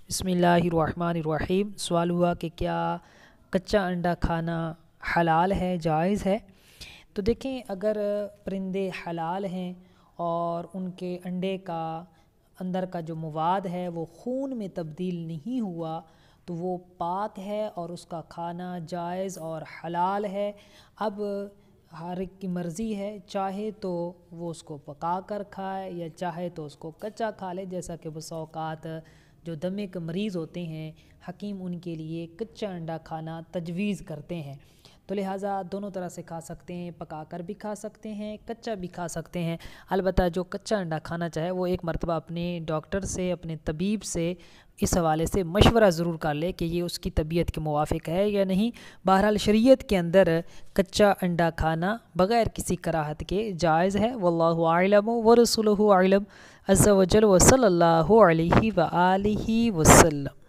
بسم اللہ الرحمن الرحیم۔ سوال ہوا کہ کیا کچا انڈا کھانا حلال ہے، جائز ہے؟ تو دیکھیں، اگر پرندے حلال ہیں اور ان کے انڈے کا اندر کا جو مواد ہے وہ خون میں تبدیل نہیں ہوا تو وہ پاک ہے اور اس کا کھانا جائز اور حلال ہے۔ اب ہر ایک کی مرضی ہے، چاہے تو وہ اس کو پکا کر کھائے یا چاہے تو اس کو کچا کھا لے، جیسا کہ بسا اوقات جو دمے کے مریض ہوتے ہیں حکیم ان کے لیے کچا انڈا کھانا تجویز کرتے ہیں، تو لہٰذا دونوں طرح سے کھا سکتے ہیں، پکا کر بھی کھا سکتے ہیں، کچا بھی کھا سکتے ہیں۔ البتہ جو کچا انڈا کھانا چاہے وہ ایک مرتبہ اپنے ڈاکٹر سے، اپنے طبیب سے اس حوالے سے مشورہ ضرور کر لے کہ یہ اس کی طبیعت کے موافق ہے یا نہیں۔ بہرحال شریعت کے اندر کچا انڈا کھانا بغیر کسی کراہت کے جائز ہے۔ واللہ اعلم ورسولہ اعلم عز وجل، وصلی اللہ علیہ وآلہ وسلم۔